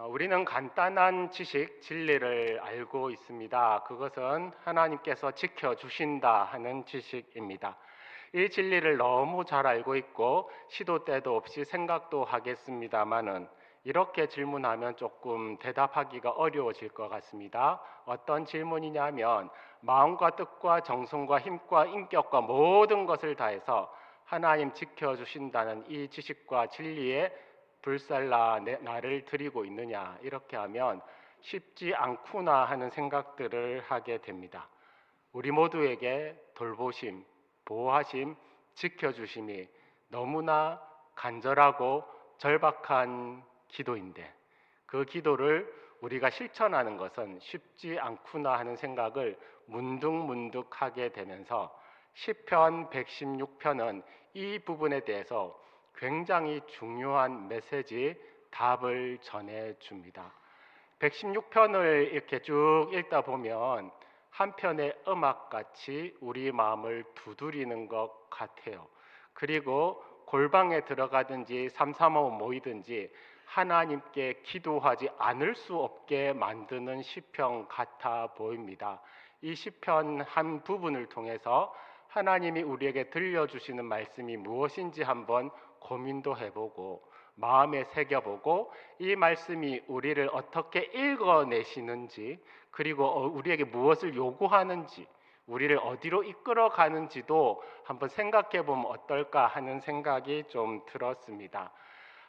우리는 간단한 지식, 진리를 알고 있습니다. 그것은 하나님께서 지켜주신다 하는 지식입니다. 이 진리를 너무 잘 알고 있고 시도 때도 없이 생각도 하겠습니다만은 이렇게 질문하면 조금 대답하기가 어려워질 것 같습니다. 어떤 질문이냐면 마음과 뜻과 정성과 힘과 인격과 모든 것을 다해서 하나님 지켜주신다는 이 지식과 진리에 불살라 나를 드리고 있느냐, 이렇게 하면 쉽지 않구나 하는 생각들을 하게 됩니다. 우리 모두에게 돌보심, 보호하심, 지켜주심이 너무나 간절하고 절박한 기도인데 그 기도를 우리가 실천하는 것은 쉽지 않구나 하는 생각을 문득문득 하게 되면서 시편 116편은 이 부분에 대해서 굉장히 중요한 메시지, 답을 전해줍니다. 116편을 이렇게 쭉 읽다 보면 한편의 음악같이 우리 마음을 두드리는 것 같아요. 그리고 골방에 들어가든지 삼삼오오 모이든지 하나님께 기도하지 않을 수 없게 만드는 시편 같아 보입니다. 이 시편 한 부분을 통해서 하나님이 우리에게 들려주시는 말씀이 무엇인지 한번 고민도 해보고 마음에 새겨보고 이 말씀이 우리를 어떻게 읽어내시는지 그리고 우리에게 무엇을 요구하는지 우리를 어디로 이끌어 가는지도 한번 생각해 보면 어떨까 하는 생각이 좀 들었습니다.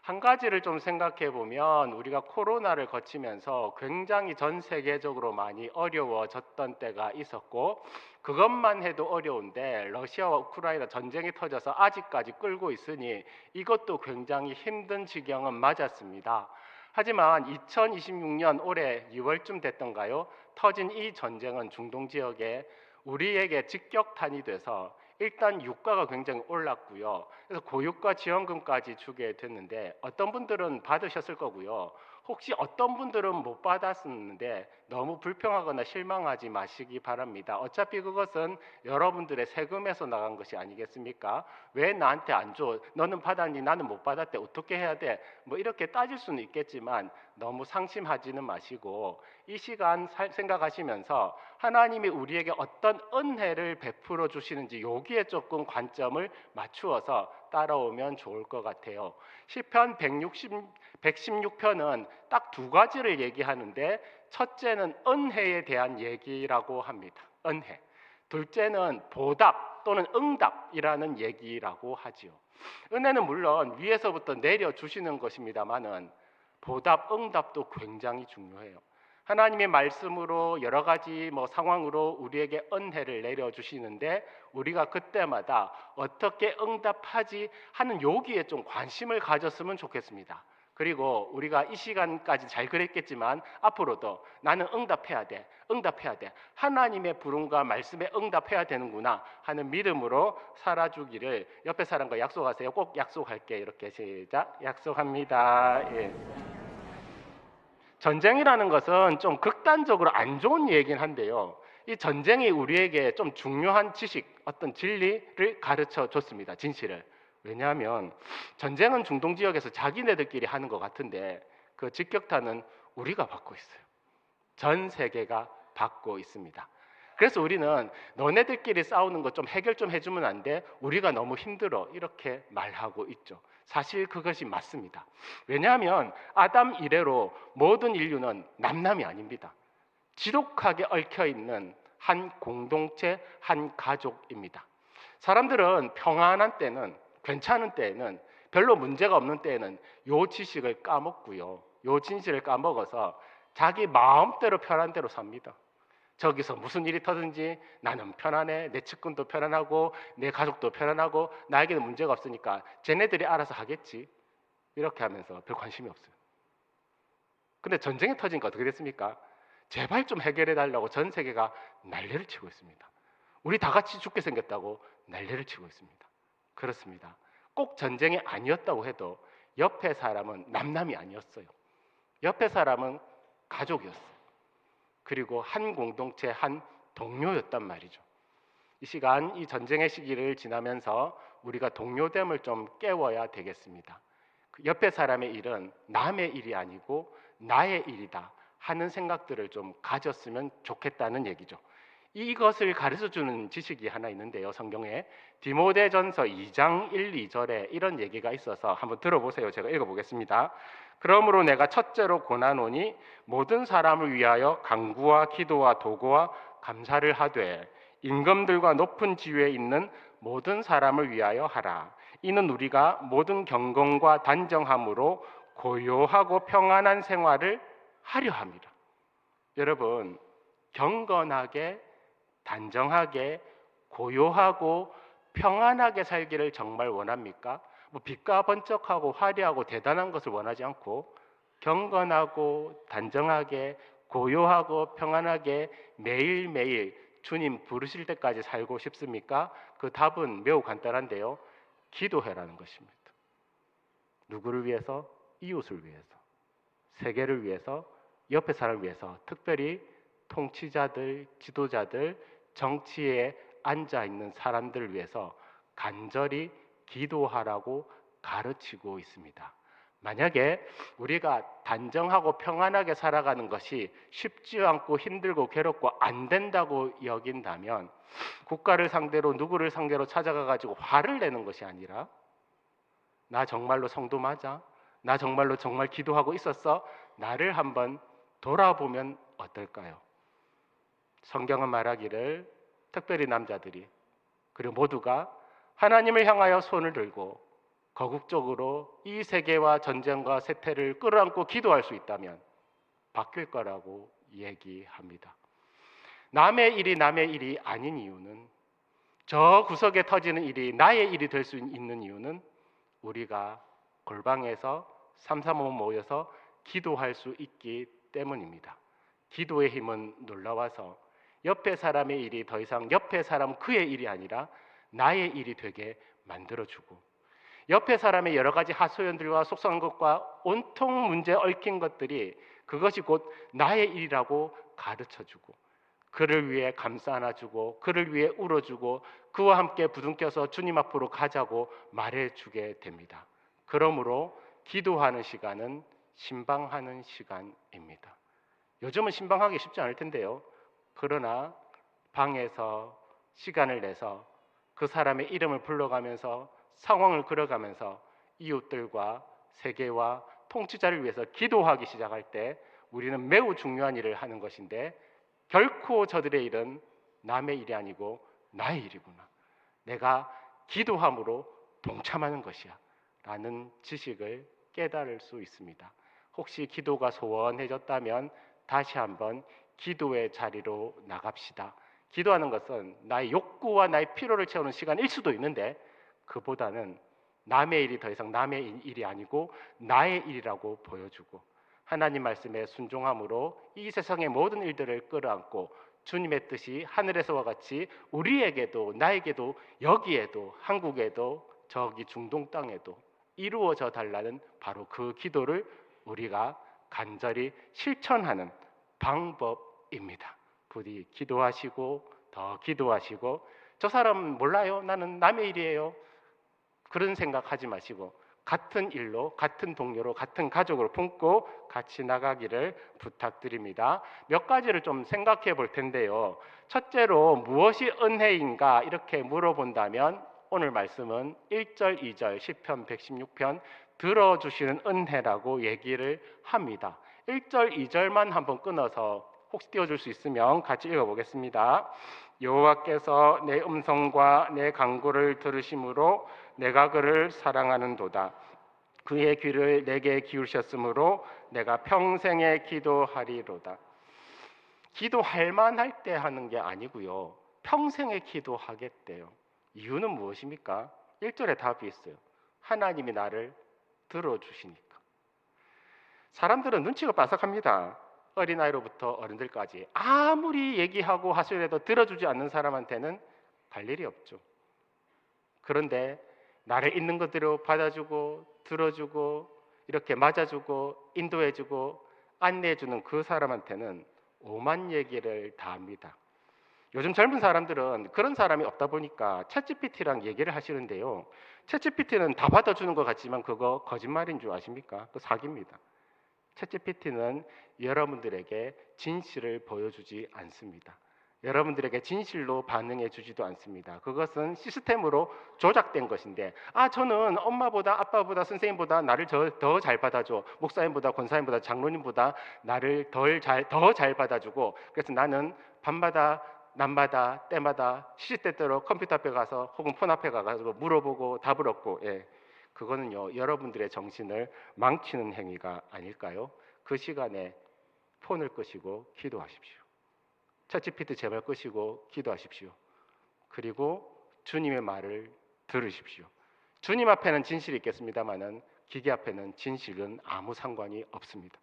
한 가지를 좀 생각해 보면 우리가 코로나를 거치면서 굉장히 전 세계적으로 많이 어려워졌던 때가 있었고 그것만 해도 어려운데 러시아와 우크라이나 전쟁이 터져서 아직까지 끌고 있으니 이것도 굉장히 힘든 지경은 맞았습니다. 하지만 2026년 올해 6월쯤 됐던가요? 터진 이 전쟁은 중동 지역에 우리에게 직격탄이 돼서 일단 유가가 굉장히 올랐고요. 그래서 고유가 지원금까지 주게 됐는데 어떤 분들은 받으셨을 거고요. 혹시 어떤 분들은 못 받았었는데 너무 불평하거나 실망하지 마시기 바랍니다. 어차피 그것은 여러분들의 세금에서 나간 것이 아니겠습니까? 왜 나한테 안 줘? 너는 받았니? 나는 못 받았대. 어떻게 해야 돼? 뭐 이렇게 따질 수는 있겠지만 너무 상심하지는 마시고 이 시간 생각하시면서 하나님이 우리에게 어떤 은혜를 베풀어 주시는지 여기에 조금 관점을 맞추어서 따라오면 좋을 것 같아요. 시편 116편은 딱 두 가지를 얘기하는데 첫째는 은혜에 대한 얘기라고 합니다. 은혜. 둘째는 보답 또는 응답이라는 얘기라고 하지요. 은혜는 물론 위에서부터 내려주시는 것입니다만은 보답, 응답도 굉장히 중요해요. 하나님의 말씀으로 여러 가지 상황으로 우리에게 은혜를 내려주시는데 우리가 그때마다 어떻게 응답하지 하는 여기에 좀 관심을 가졌으면 좋겠습니다. 그리고 우리가 이 시간까지 잘 그랬겠지만 앞으로도 나는 응답해야 돼. 응답해야 돼. 하나님의 부름과 말씀에 응답해야 되는구나 하는 믿음으로 살아주기를 옆에 사람과 약속하세요. 꼭 약속할게. 이렇게 시작. 약속합니다. 예. 전쟁이라는 것은 좀 극단적으로 안 좋은 얘기긴 한데요. 이 전쟁이 우리에게 좀 중요한 지식, 어떤 진리를 가르쳐 줬습니다. 진실을. 왜냐하면 전쟁은 중동 지역에서 자기네들끼리 하는 것 같은데 그 직격탄은 우리가 받고 있어요. 전 세계가 받고 있습니다. 그래서 우리는 너네들끼리 싸우는 거 좀 해결 좀 해주면 안 돼? 우리가 너무 힘들어. 이렇게 말하고 있죠. 사실 그것이 맞습니다. 왜냐하면 아담 이래로 모든 인류는 남남이 아닙니다. 지독하게 얽혀있는 한 공동체, 한 가족입니다. 사람들은 평안한 때는, 괜찮은 때에는, 별로 문제가 없는 때에는 요 지식을 까먹고요. 요 진실을 까먹어서 자기 마음대로 편한 대로 삽니다. 저기서 무슨 일이 터든지 나는 편안해. 내 측근도 편안하고 내 가족도 편안하고 나에게는 문제가 없으니까 쟤네들이 알아서 하겠지. 이렇게 하면서 별 관심이 없어요. 근데 전쟁이 터지니까 어떻게 됐습니까? 제발 좀 해결해 달라고 전 세계가 난리를 치고 있습니다. 우리 다 같이 죽게 생겼다고 난리를 치고 있습니다. 그렇습니다. 꼭 전쟁이 아니었다고 해도 옆에 사람은 남남이 아니었어요. 옆에 사람은 가족이었어요. 그리고 한 공동체, 한 동료였단 말이죠. 이 시간, 이 전쟁의 시기를 지나면서 우리가 동료됨을 좀 깨워야 되겠습니다. 옆에 사람의 일은 남의 일이 아니고 나의 일이다 하는 생각들을 좀 가졌으면 좋겠다는 얘기죠. 이것을 가르쳐주는 지식이 하나 있는데요. 성경에 디모데전서 2장 1, 2절에 이런 얘기가 있어서 한번 들어보세요. 제가 읽어보겠습니다. 그러므로 내가 첫째로 권하노니 모든 사람을 위하여 간구와 기도와 도구와 감사를 하되 임금들과 높은 지위에 있는 모든 사람을 위하여 하라. 이는 우리가 모든 경건과 단정함으로 고요하고 평안한 생활을 하려 함이라. 여러분, 경건하게 단정하게 고요하고 평안하게 살기를 정말 원합니까? 뭐 빛과 번쩍하고 화려하고 대단한 것을 원하지 않고 경건하고 단정하게 고요하고 평안하게 매일매일 주님 부르실 때까지 살고 싶습니까? 그 답은 매우 간단한데요. 기도해라는 것입니다. 누구를 위해서? 이웃을 위해서, 세계를 위해서, 옆에 사람을 위해서, 특별히 통치자들, 지도자들, 정치에 앉아 있는 사람들을 위해서 간절히 기도하라고 가르치고 있습니다. 만약에 우리가 단정하고 평안하게 살아가는 것이 쉽지 않고 힘들고 괴롭고 안 된다고 여긴다면 국가를 상대로 누구를 상대로 찾아가 가지고 화를 내는 것이 아니라 나 정말로 성도 맞아? 나 정말로 정말 기도하고 있었어? 나를 한번 돌아보면 어떨까요? 성경은 말하기를 특별히 남자들이 그리고 모두가 하나님을 향하여 손을 들고 거국적으로 이 세계와 전쟁과 세태를 끌어안고 기도할 수 있다면 바뀔 거라고 얘기합니다. 남의 일이 아닌 이유는 저 구석에 터지는 일이 나의 일이 될 수 있는 이유는 우리가 골방에서 삼삼오오 모여서 기도할 수 있기 때문입니다. 기도의 힘은 놀라워서 옆에 사람의 일이 더 이상 옆에 사람 그의 일이 아니라 나의 일이 되게 만들어주고 옆에 사람의 여러 가지 하소연들과 속상한 것과 온통 문제에 얽힌 것들이 그것이 곧 나의 일이라고 가르쳐주고 그를 위해 감싸 안아주고 그를 위해 울어주고 그와 함께 부둥켜서 주님 앞으로 가자고 말해주게 됩니다. 그러므로 기도하는 시간은 신방하는 시간입니다. 요즘은 신방하기 쉽지 않을 텐데요. 그러나 방에서 시간을 내서 그 사람의 이름을 불러가면서 상황을 그려가면서 이웃들과 세계와 통치자를 위해서 기도하기 시작할 때 우리는 매우 중요한 일을 하는 것인데 결코 저들의 일은 남의 일이 아니고 나의 일이구나. 내가 기도함으로 동참하는 것이야 라는 지식을 깨달을 수 있습니다. 혹시 기도가 소원해졌다면 다시 한번 기도의 자리로 나갑시다. 기도하는 것은 나의 욕구와 나의 필요를 채우는 시간일 수도 있는데 그보다는 남의 일이 더 이상 남의 일이 아니고 나의 일이라고 보여주고 하나님 말씀에 순종함으로 이 세상의 모든 일들을 끌어안고 주님의 뜻이 하늘에서와 같이 우리에게도 나에게도 여기에도 한국에도 저기 중동 땅에도 이루어져 달라는 바로 그 기도를 우리가 간절히 실천하는 방법입니다. 부디 기도하시고 더 기도하시고 저 사람 몰라요? 나는 남의 일이에요. 그런 생각하지 마시고 같은 일로 같은 동료로 같은 가족으로 품고 같이 나가기를 부탁드립니다. 몇 가지를 좀 생각해 볼 텐데요. 첫째로 무엇이 은혜인가 이렇게 물어본다면 오늘 말씀은 1절 2절 시편 116편 들어주시는 은혜라고 얘기를 합니다. 1절 2절만 한번 끊어서 혹시 띄워줄 수 있으면 같이 읽어보겠습니다. 여호와께서 내 음성과 내 간구를 들으심으로 내가 그를 사랑하는도다. 그의 귀를 내게 기울셨으므로 내가 평생에 기도하리로다. 기도할 만할 때 하는 게 아니고요. 평생에 기도하겠대요. 이유는 무엇입니까? 1절에 답이 있어요. 하나님이 나를 들어주시니까. 사람들은 눈치가 빠삭합니다. 어린아이로부터 어른들까지 아무리 얘기하고 하소연해도 들어주지 않는 사람한테는 갈 일이 없죠. 그런데 나를 있는 그대로 받아주고 들어주고 이렇게 맞아주고 인도해주고 안내해주는 그 사람한테는 오만 얘기를 다 합니다. 요즘 젊은 사람들은 그런 사람이 없다 보니까 챗GPT랑 얘기를 하시는데요. 챗GPT는 다 받아주는 것 같지만 그거 거짓말인 줄 아십니까? 그 사기입니다. 챗GPT는 여러분들에게 진실을 보여주지 않습니다. 여러분들에게 진실로 반응해 주지도 않습니다. 그것은 시스템으로 조작된 것인데, 저는 엄마보다 아빠보다 선생님보다 나를 더 잘 받아줘. 목사님보다 권사님보다 장로님보다 나를 더 잘 받아주고, 그래서 나는 밤마다 낮마다 때마다 시시때때로 컴퓨터 앞에 가서 혹은 폰 앞에 가서 물어보고 답을 얻고, 그거는요, 여러분들의 정신을 망치는 행위가 아닐까요? 그 시간에 폰을 끄시고 기도하십시오. 챗GPT 제발 끄시고 기도하십시오. 그리고 주님의 말을 들으십시오. 주님 앞에는 진실이 있겠습니다만은 기계 앞에는 진실은 아무 상관이 없습니다.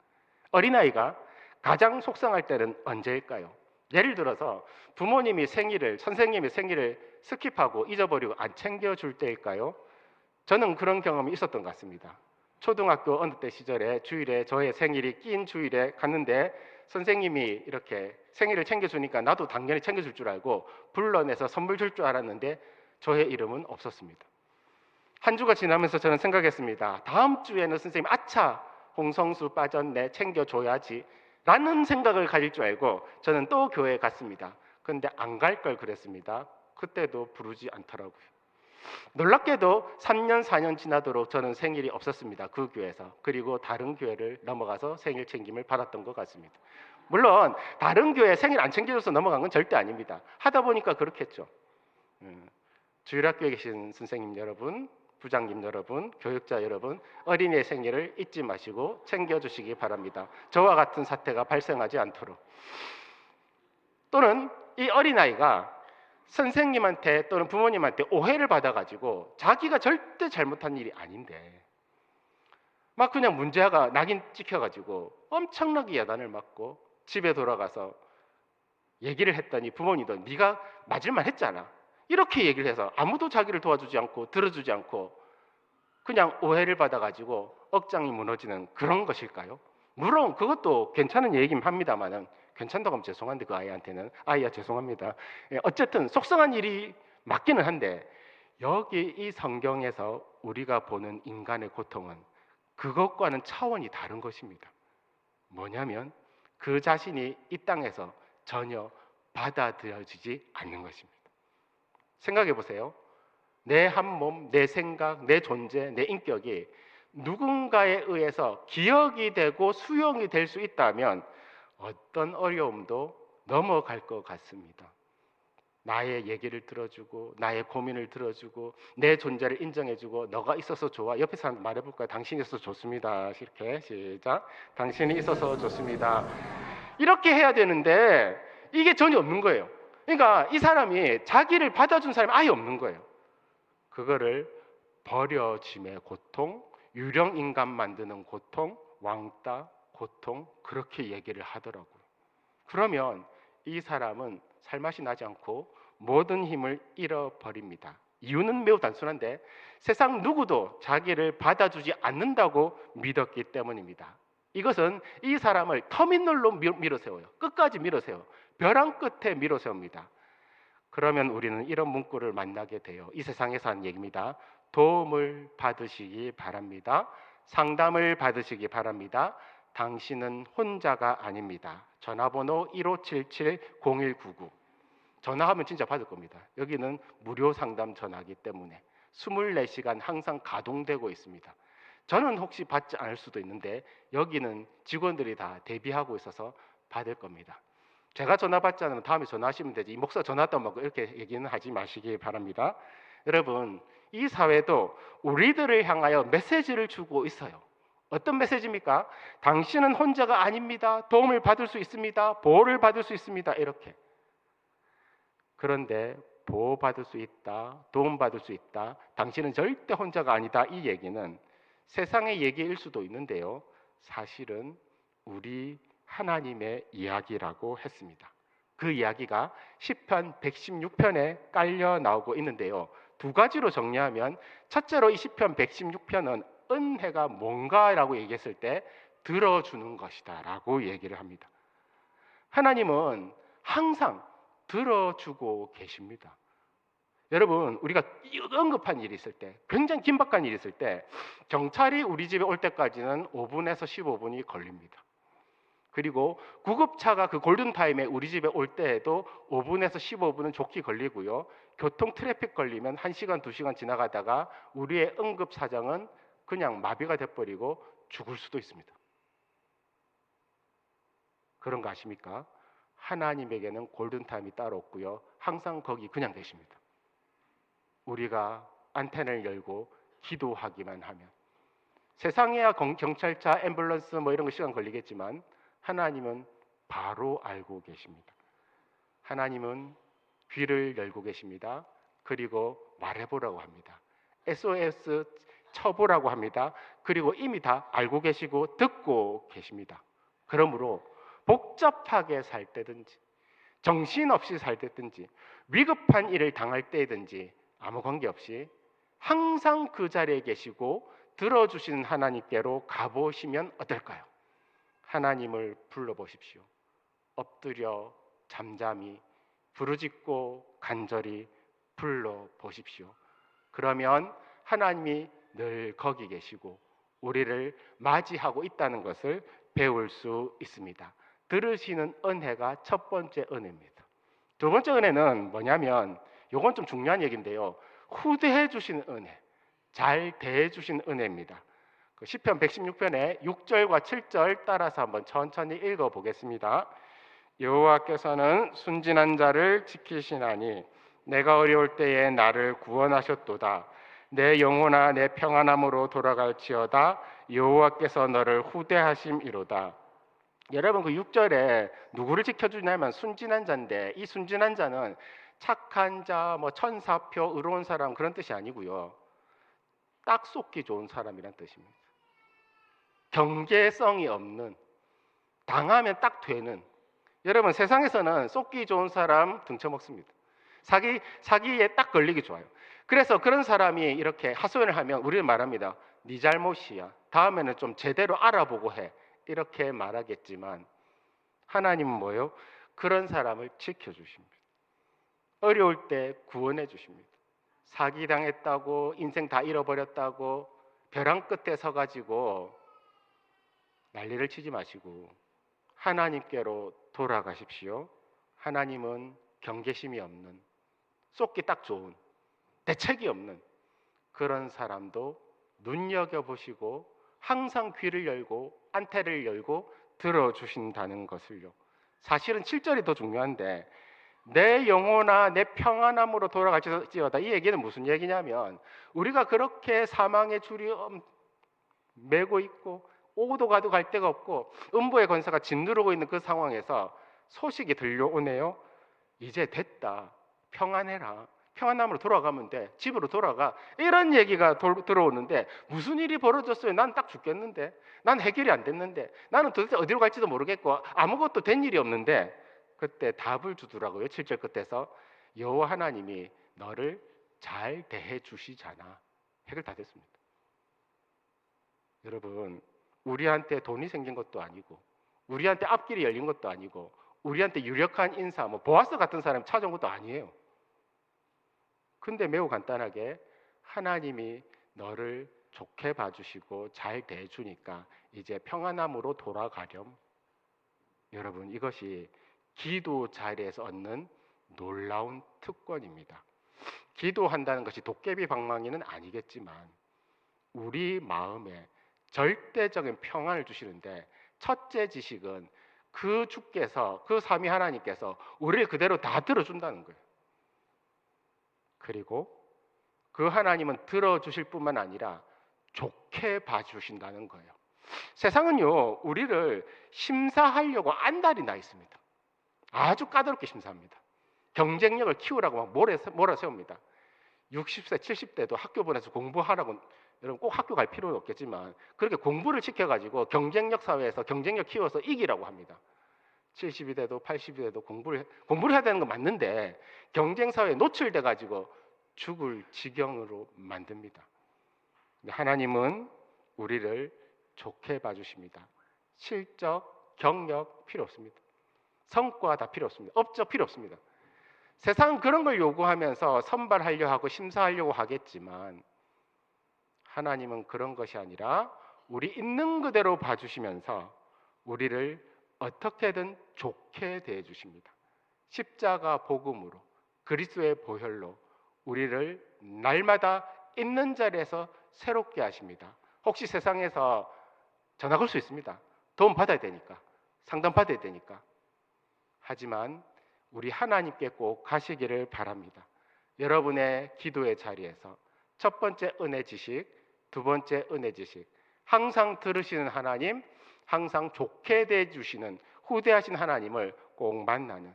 어린아이가 가장 속상할 때는 언제일까요? 예를 들어서 부모님이 생일을, 선생님이 생일을 스킵하고 잊어버리고 안 챙겨줄 때일까요? 저는 그런 경험이 있었던 것 같습니다. 초등학교 어느 때 시절에 주일에 저의 생일이 낀 주일에 갔는데 선생님이 이렇게 생일을 챙겨주니까 나도 당연히 챙겨줄 줄 알고 불러내서 선물 줄 줄 알았는데 저의 이름은 없었습니다. 한 주가 지나면서 저는 생각했습니다. 다음 주에는 선생님 아차 홍성수 빠졌네 챙겨줘야지 라는 생각을 가질 줄 알고 저는 또 교회에 갔습니다. 그런데 안 갈 걸 그랬습니다. 그때도 부르지 않더라고요. 놀랍게도 3년 4년 지나도록 저는 생일이 없었습니다. 그 교회에서. 그리고 다른 교회를 넘어가서 생일 챙김을 받았던 것 같습니다. 물론 다른 교회 생일 안 챙겨줘서 넘어간 건 절대 아닙니다. 하다 보니까 그렇겠죠. 주일학교에 계신 선생님 여러분, 부장님 여러분, 교육자 여러분, 어린이의 생일을 잊지 마시고 챙겨주시기 바랍니다. 저와 같은 사태가 발생하지 않도록. 또는 이 어린아이가 선생님한테 또는 부모님한테 오해를 받아가지고 자기가 절대 잘못한 일이 아닌데 막 그냥 문제가 낙인 찍혀가지고 엄청나게 야단을 맞고 집에 돌아가서 얘기를 했더니 부모님도 네가 맞을만 했잖아 이렇게 얘기를 해서 아무도 자기를 도와주지 않고 들어주지 않고 그냥 오해를 받아가지고 억장이 무너지는 그런 것일까요? 물론 그것도 괜찮은 얘기긴 합니다만은 괜찮다고 하면 죄송한데 그 아이한테는 아이야 죄송합니다. 어쨌든 속상한 일이 맞기는 한데 여기 이 성경에서 우리가 보는 인간의 고통은 그것과는 차원이 다른 것입니다. 뭐냐면 그 자신이 이 땅에서 전혀 받아들여지지 않는 것입니다. 생각해 보세요. 내 한 몸, 내 생각, 내 존재, 내 인격이 누군가에 의해서 기억이 되고 수용이 될 수 있다면 어떤 어려움도 넘어갈 것 같습니다. 나의 얘기를 들어주고 나의 고민을 들어주고 내 존재를 인정해주고 너가 있어서 좋아. 옆에 사람 말해볼까요? 당신이 있어서 좋습니다. 이렇게 시작. 당신이 있어서 좋습니다. 이렇게 해야 되는데 이게 전혀 없는 거예요. 그러니까 이 사람이 자기를 받아준 사람이 아예 없는 거예요. 그거를 버려짐의 고통, 유령 인간 만드는 고통, 왕따, 고통 그렇게 얘기를 하더라고요. 그러면 이 사람은 살맛이 나지 않고 모든 힘을 잃어버립니다. 이유는 매우 단순한데 세상 누구도 자기를 받아주지 않는다고 믿었기 때문입니다. 이것은 이 사람을 터미널로 밀어세워요. 끝까지 밀어세워요. 벼랑 끝에 밀어세웁니다. 그러면 우리는 이런 문구를 만나게 돼요. 이 세상에서 하는 얘기입니다. 도움을 받으시기 바랍니다. 상담을 받으시기 바랍니다. 당신은 혼자가 아닙니다. 전화번호 1577-0199 전화하면 진짜 받을 겁니다. 여기는 무료 상담 전화기 때문에 24시간 항상 가동되고 있습니다. 저는 혹시 받지 않을 수도 있는데 여기는 직원들이 다 대비하고 있어서 받을 겁니다. 제가 전화 받지 않으면 다음에 전화하시면 되지. 이 목사 전화 왔다고 막 이렇게 얘기는 하지 마시기 바랍니다. 여러분, 이 사회도 우리들을 향하여 메시지를 주고 있어요. 어떤 메시지입니까? 당신은 혼자가 아닙니다. 도움을 받을 수 있습니다. 보호를 받을 수 있습니다. 이렇게. 그런데 보호받을 수 있다. 도움받을 수 있다. 당신은 절대 혼자가 아니다. 이 얘기는 세상의 얘기일 수도 있는데요. 사실은 우리 하나님의 이야기라고 했습니다. 그 이야기가 시편 116편에 깔려 나오고 있는데요. 두 가지로 정리하면 첫째로 이 시편 116편은 은혜가 뭔가라고 얘기했을 때 들어주는 것이다 라고 얘기를 합니다. 하나님은 항상 들어주고 계십니다. 여러분, 우리가 응급한 일이 있을 때, 굉장히 긴박한 일이 있을 때 경찰이 우리 집에 올 때까지는 5분에서 15분이 걸립니다. 그리고 구급차가 그 골든타임에 우리 집에 올 때에도 5분에서 15분은 좋게 걸리고요. 교통 트래픽 걸리면 1시간, 2시간 지나가다가 우리의 응급 사정은 그냥 마비가 돼버리고 죽을 수도 있습니다. 그런 거 아십니까? 하나님에게는 골든타임이 따로 없고요. 항상 거기 그냥 계십니다. 우리가 안테나를 열고 기도하기만 하면. 세상에야 경찰차, 앰뷸런스 뭐 이런 거 시간 걸리겠지만 하나님은 바로 알고 계십니다. 하나님은 귀를 열고 계십니다. 그리고 말해보라고 합니다. SOS 쳐보라고 합니다. 그리고 이미 다 알고 계시고 듣고 계십니다. 그러므로 복잡하게 살 때든지 정신없이 살 때든지 위급한 일을 당할 때든지 아무 관계없이 항상 그 자리에 계시고 들어주시는 하나님께로 가보시면 어떨까요? 하나님을 불러보십시오. 엎드려 잠잠히 부르짖고 간절히 불러보십시오. 그러면 하나님이 늘 거기 계시고 우리를 맞이하고 있다는 것을 배울 수 있습니다. 들으시는 은혜가 첫 번째 은혜입니다. 두 번째 은혜는 뭐냐면 이건 좀 중요한 얘기인데요. 후대해 주시는 은혜, 잘 대해 주시는 은혜입니다. 시편 116편의 6절과 7절 따라서 한번 천천히 읽어보겠습니다. 여호와께서는 순진한 자를 지키시나니 내가 어려울 때에 나를 구원하셨도다. 내 영혼아 내 평안함으로 돌아갈지어다. 여호와께서 너를 후대하심이로다. 여러분 그 6절에 누구를 지켜주냐면 순진한 자인데 이 순진한 자는 착한 자, 뭐 천사표, 의로운 사람 그런 뜻이 아니고요. 딱 쏟기 좋은 사람이란 뜻입니다. 경계성이 없는, 당하면 딱 되는. 여러분 세상에서는 쏟기 좋은 사람 등쳐먹습니다. 사기에 딱 걸리기 좋아요. 그래서 그런 사람이 이렇게 하소연을 하면 우리는 말합니다. 네 잘못이야. 다음에는 좀 제대로 알아보고 해. 이렇게 말하겠지만 하나님은 뭐예요? 그런 사람을 지켜주십니다. 어려울 때 구원해 주십니다. 사기당했다고 인생 다 잃어버렸다고 벼랑 끝에 서가지고 난리를 치지 마시고 하나님께로 돌아가십시오. 하나님은 경계심이 없는, 쏟기 딱 좋은, 대책이 없는 그런 사람도 눈여겨보시고 항상 귀를 열고 안테를 열고 들어주신다는 것을요. 사실은 7절이 더 중요한데 내 영혼아 내 평안함으로 돌아갈지어다. 이 얘기는 무슨 얘기냐면 우리가 그렇게 사망의 줄이 매고 있고 오도 가도 갈 데가 없고 음부의 권세가 짓누르고 있는 그 상황에서 소식이 들려오네요. 이제 됐다. 평안해라. 평안함으로 돌아가면 돼. 집으로 돌아가. 이런 얘기가 들어오는데 무슨 일이 벌어졌어요? 난 딱 죽겠는데. 난 해결이 안 됐는데. 나는 도대체 어디로 갈지도 모르겠고 아무것도 된 일이 없는데 그때 답을 주더라고요. 7절 끝에서 여호와 하나님이 너를 잘 대해 주시잖아. 해결 다 됐습니다. 여러분 우리한테 돈이 생긴 것도 아니고 우리한테 앞길이 열린 것도 아니고 우리한테 유력한 인사, 뭐 보아스 같은 사람이 찾아온 것도 아니에요. 근데 매우 간단하게 하나님이 너를 좋게 봐주시고 잘 대해주니까 이제 평안함으로 돌아가렴. 여러분 이것이 기도 자리에서 얻는 놀라운 특권입니다. 기도한다는 것이 도깨비 방망이는 아니겠지만 우리 마음에 절대적인 평안을 주시는데 첫째 지식은 그 주께서 그 삼위 하나님께서 우리를 그대로 다 들어준다는 거예요. 그리고 그 하나님은 들어주실 뿐만 아니라 좋게 봐주신다는 거예요. 세상은요 우리를 심사하려고 안달이 나 있습니다. 아주 까다롭게 심사합니다. 경쟁력을 키우라고 막 몰아세웁니다. 60세, 70대도 학교 보내서 공부하라고. 여러분 꼭 학교 갈 필요는 없겠지만 그렇게 공부를 시켜가지고 경쟁력 사회에서 경쟁력 키워서 이기라고 합니다. 70이 돼도 80이 돼도 공부를 해야 되는 건 맞는데 경쟁 사회에 노출돼 가지고 죽을 지경으로 만듭니다. 하나님은 우리를 좋게 봐주십니다. 실적, 경력 필요 없습니다. 성과 다 필요 없습니다. 업적 필요 없습니다. 세상은 그런 걸 요구하면서 선발하려 하고 심사하려고 하겠지만 하나님은 그런 것이 아니라 우리 있는 그대로 봐주시면서 우리를 어떻게든 좋게 대해 주십니다. 십자가 복음으로 그리스도의 보혈로 우리를 날마다 있는 자리에서 새롭게 하십니다. 혹시 세상에서 전화 걸 수 있습니다. 도움 받아야 되니까, 상담 받아야 되니까. 하지만 우리 하나님께 꼭 가시기를 바랍니다. 여러분의 기도의 자리에서 첫 번째 은혜 지식, 두 번째 은혜 지식, 항상 들으시는 하나님, 항상 좋게 대해주시는 후대하신 하나님을 꼭 만나는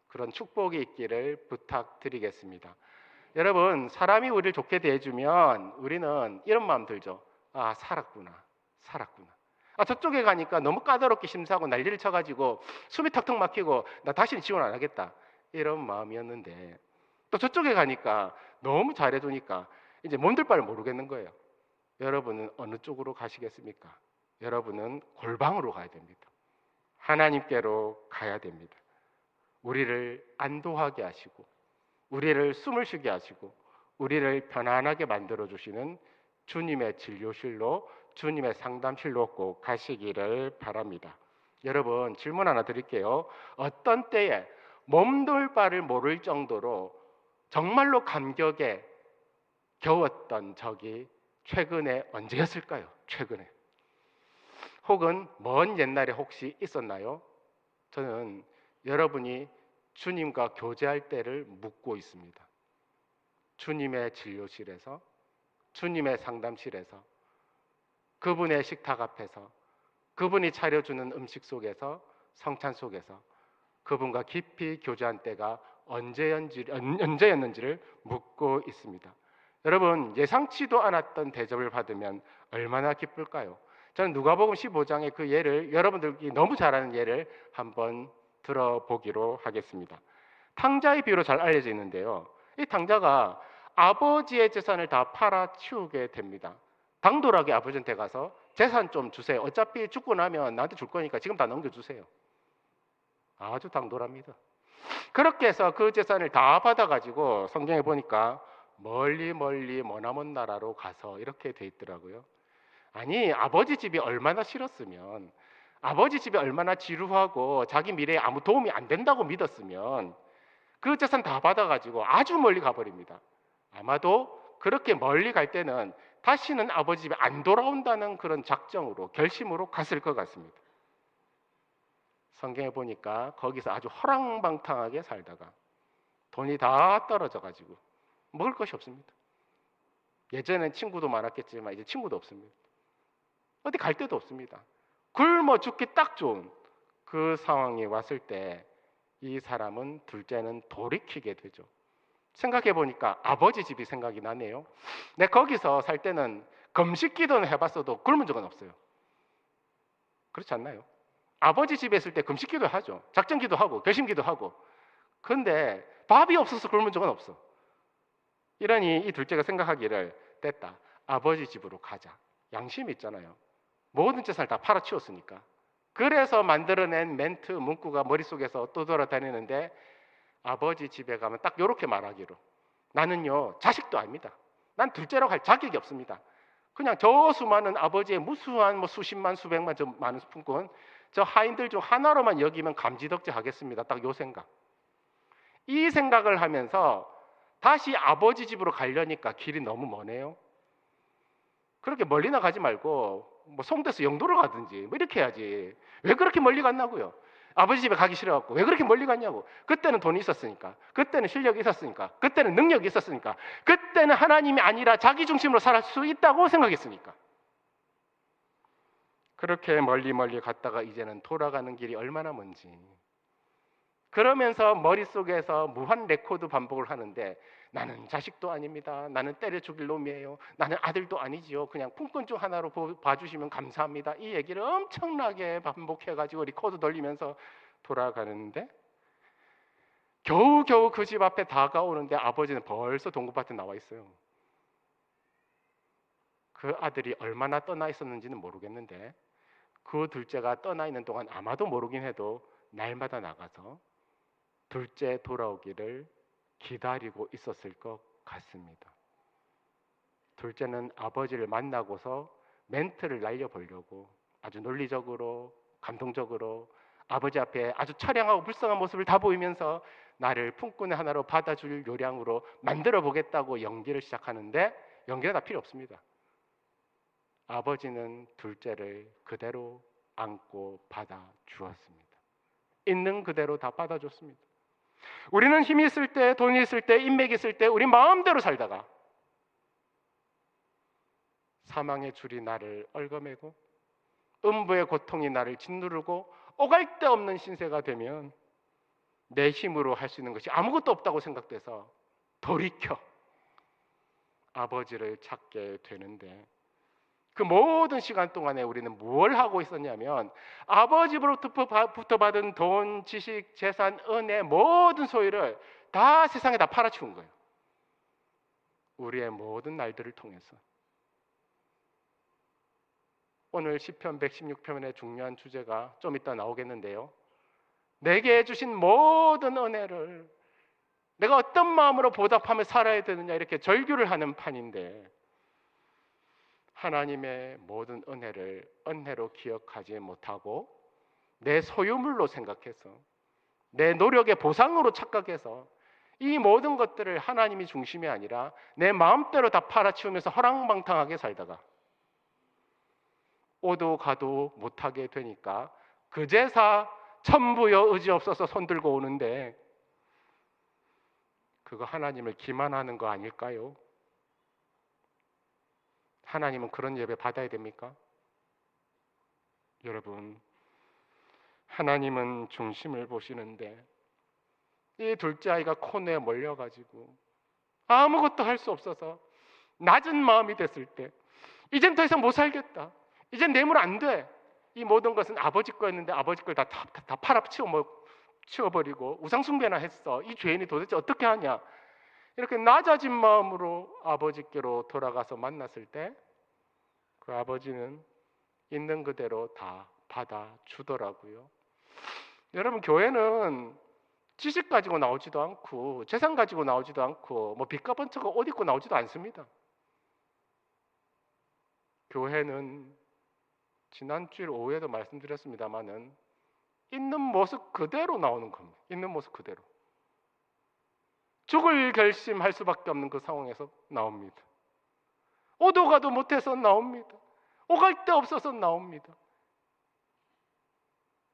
그런 축복이 있기를 부탁드리겠습니다. 여러분, 사람이 우리를 좋게 대해주면 우리는 이런 마음 들죠. 아, 살았구나, 살았구나. 아, 저쪽에 가니까 너무 까다롭게 심사하고 난리를 쳐가지고 숨이 턱턱 막히고 나 다시는 지원 안 하겠다, 이런 마음이었는데, 또 저쪽에 가니까 너무 잘해주니까 이제 몸둘 바를 모르겠는 거예요. 여러분은 어느 쪽으로 가시겠습니까? 여러분은 골방으로 가야 됩니다. 하나님께로 가야 됩니다. 우리를 안도하게 하시고 우리를 숨을 쉬게 하시고 우리를 편안하게 만들어 주시는 주님의 진료실로, 주님의 상담실로 꼭 가시기를 바랍니다. 여러분, 질문 하나 드릴게요. 어떤 때에 몸둘 바를 모를 정도로 정말로 감격에 겨웠던 적이 최근에 언제였을까요? 최근에. 혹은 먼 옛날에 혹시 있었나요? 저는 여러분이 주님과 교제할 때를 묻고 있습니다. 주님의 진료실에서, 주님의 상담실에서, 그분의 식탁 앞에서, 그분이 차려주는 음식 속에서, 성찬 속에서 그분과 깊이 교제한 때가 언제였는지를 묻고 있습니다. 여러분, 예상치도 않았던 대접을 받으면 얼마나 기쁠까요? 저는 누가복음 15장의 그 예를, 여러분들이 너무 잘 아는 예를 한번 들어보기로 하겠습니다. 탕자의 비유로 잘 알려져 있는데요, 이 탕자가 아버지의 재산을 다 팔아치우게 됩니다. 당돌하게 아버지한테 가서 재산 좀 주세요. 어차피 죽고 나면 나한테 줄 거니까 지금 다 넘겨주세요. 아주 당돌합니다. 그렇게 해서 그 재산을 다 받아가지고 성경에 보니까 멀리 멀리 머나먼 나라로 가서 이렇게 돼 있더라고요. 아니, 아버지 집이 얼마나 싫었으면, 아버지 집이 얼마나 지루하고 자기 미래에 아무 도움이 안 된다고 믿었으면 그 재산 다 받아가지고 아주 멀리 가버립니다. 아마도 그렇게 멀리 갈 때는 다시는 아버지 집에 안 돌아온다는 그런 작정으로, 결심으로 갔을 것 같습니다. 성경에 보니까 거기서 아주 허랑방탕하게 살다가 돈이 다 떨어져가지고 먹을 것이 없습니다. 예전엔 친구도 많았겠지만 이제 친구도 없습니다. 어디 갈 데도 없습니다. 굶어 죽기 딱 좋은 그 상황이 왔을 때 이 사람은 둘째는 돌이키게 되죠. 생각해 보니까 아버지 집이 생각이 나네요. 내 거기서 살 때는 금식 기도는 해봤어도 굶은 적은 없어요. 그렇지 않나요? 아버지 집에 있을 때 금식 기도 하죠. 작전 기도하고 결심 기도하고. 근데 밥이 없어서 굶은 적은 없어. 이러니 이 둘째가 생각하기를, 됐다, 아버지 집으로 가자. 양심이 있잖아요. 모든 재산을 다 팔아치웠으니까. 그래서 만들어낸 멘트, 문구가 머릿속에서 또 돌아다니는데, 아버지 집에 가면 딱 이렇게 말하기로, 나는요 자식도 아닙니다. 난 둘째라고 할 자격이 없습니다. 그냥 저 수많은 아버지의 무수한 수십만 수백만 저 많은 품꾼, 저 하인들 중 하나로만 여기면 감지덕지 하겠습니다. 딱 요 생각. 이 생각을 하면서 다시 아버지 집으로 가려니까 길이 너무 머네요. 그렇게 멀리 나가지 말고 송대에서 영도로 가든지 이렇게 해야지. 왜 그렇게 멀리 갔냐고요. 아버지 집에 가기 싫어갖고 왜 그렇게 멀리 갔냐고. 그때는 돈이 있었으니까, 그때는 실력이 있었으니까, 그때는 능력이 있었으니까, 그때는 하나님이 아니라 자기 중심으로 살 수 있다고 생각했으니까. 그렇게 멀리 멀리 갔다가 이제는 돌아가는 길이 얼마나 먼지. 그러면서 머릿속에서 무한 레코드 반복을 하는데, 나는 자식도 아닙니다. 나는 때려 죽일 놈이에요. 나는 아들도 아니지요. 그냥 품꾼 중 하나로 봐주시면 감사합니다. 이 얘기를 엄청나게 반복해가지고 리코드 돌리면서 돌아가는데, 겨우겨우 그 집 앞에 다가오는데 아버지는 벌써 동구밭에 나와 있어요. 그 아들이 얼마나 떠나 있었는지는 모르겠는데 그 둘째가 떠나 있는 동안 아마도 모르긴 해도 날마다 나가서 둘째 돌아오기를 기다리고 있었을 것 같습니다. 둘째는 아버지를 만나고서 멘트를 날려보려고 아주 논리적으로 감동적으로 아버지 앞에 아주 처량하고 불쌍한 모습을 다 보이면서 나를 품꾼의 하나로 받아줄 요량으로 만들어 보겠다고 연기를 시작하는데 연기가 다 필요 없습니다. 아버지는 둘째를 그대로 안고 받아주었습니다. 있는 그대로 다 받아줬습니다. 우리는 힘이 있을 때, 돈이 있을 때, 인맥이 있을 때 우리 마음대로 살다가 사망의 줄이 나를 얽어매고 음부의 고통이 나를 짓누르고 오갈 데 없는 신세가 되면 내 힘으로 할 수 있는 것이 아무것도 없다고 생각돼서 돌이켜 아버지를 찾게 되는데 그 모든 시간 동안에 우리는 뭘 하고 있었냐면 아버지로부터 받은 돈, 지식, 재산, 은혜 모든 소유를 다 세상에 다 팔아치운 거예요. 우리의 모든 날들을 통해서. 오늘 시편 116편의 중요한 주제가 좀 이따 나오겠는데요. 내게 주신 모든 은혜를 내가 어떤 마음으로 보답하며 살아야 되느냐 이렇게 절규를 하는 판인데 하나님의 모든 은혜를 은혜로 기억하지 못하고 내 소유물로 생각해서 내 노력의 보상으로 착각해서 이 모든 것들을 하나님이 중심이 아니라 내 마음대로 다 팔아치우면서 허랑방탕하게 살다가 오도 가도 못하게 되니까 그제사 천부여 의지 없어서 손들고 오는데 그거 하나님을 기만하는 거 아닐까요? 하나님은 그런 예배 받아야 됩니까? 여러분, 하나님은 중심을 보시는데 이 둘째 아이가 코너에 몰려가지고 아무것도 할 수 없어서 낮은 마음이 됐을 때 이젠 더 이상 못 살겠다. 이젠 내 물 안 돼. 이 모든 것은 아버지 거였는데 아버지 걸 다 팔아치워버리고 우상숭배나 했어. 이 죄인이 도대체 어떻게 하냐. 이렇게 낮아진 마음으로 아버지께로 돌아가서 만났을 때 그 아버지는 있는 그대로 다 받아주더라고요. 여러분, 교회는 지식 가지고 나오지도 않고 재산 가지고 나오지도 않고 뭐 빚 갚은 척 옷 입고 나오지도 않습니다. 교회는 지난주일 오후에도 말씀드렸습니다마는 있는 모습 그대로 나오는 겁니다. 있는 모습 그대로. 죽을 결심할 수밖에 없는 그 상황에서 나옵니다. 오도 가도 못해서 나옵니다. 오갈 데 없어서 나옵니다.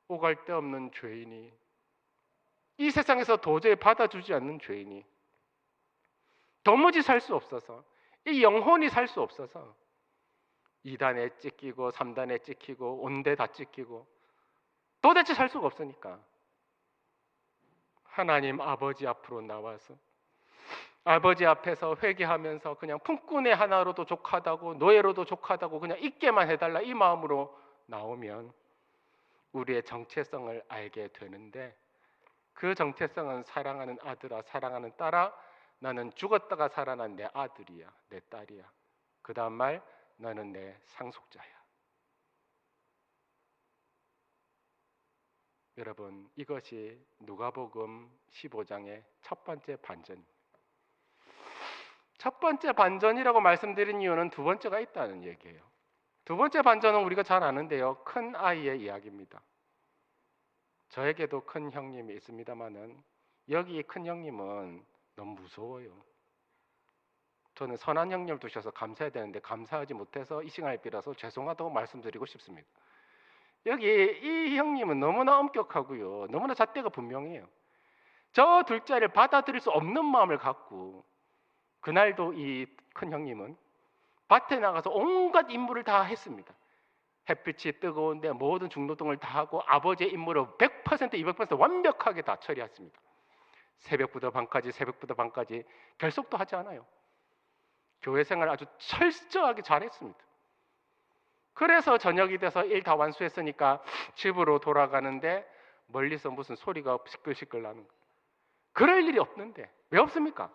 오갈 데 없는 죄인이 이 세상에서 도저히 받아주지 않는 죄인이 도무지 살 수 없어서 이 영혼이 살 수 없어서 2단에 찍히고 3단에 찍히고 온데 다 찍히고 도대체 살 수가 없으니까 하나님 아버지 앞으로 나와서 아버지 앞에서 회개하면서 그냥 품꾼의 하나로도 족하다고 노예로도 족하다고 그냥 있게만 해달라 이 마음으로 나오면 우리의 정체성을 알게 되는데 그 정체성은 사랑하는 아들아 사랑하는 딸아 나는 죽었다가 살아난 내 아들이야 내 딸이야 그 다음 말 너는 내 상속자야. 여러분 이것이 누가복음 15장의 첫 번째 반전입니다. 첫 번째 반전이라고 말씀드린 이유는 두 번째가 있다는 얘기예요. 두 번째 반전은 우리가 잘 아는데요. 큰 아이의 이야기입니다. 저에게도 큰 형님이 있습니다마는 여기 큰 형님은 너무 무서워요. 저는 선한 형님을 두셔서 감사해야 되는데 감사하지 못해서 이 시간을 빌어서 죄송하다고 말씀드리고 싶습니다. 여기 이 형님은 너무나 엄격하고요. 너무나 잣대가 분명해요. 저 둘째를 받아들일 수 없는 마음을 갖고 그날도 이 큰 형님은 밭에 나가서 온갖 임무를 다 했습니다. 햇빛이 뜨거운데 모든 중노동을 다 하고 아버지의 임무를 100% 200% 완벽하게 다 처리했습니다. 새벽부터 밤까지 결석도 하지 않아요. 교회 생활 아주 철저하게 잘했습니다. 그래서 저녁이 돼서 일 다 완수했으니까 집으로 돌아가는데 멀리서 무슨 소리가 시끌시끌 나는 거예요. 그럴 일이 없는데 왜 없습니까?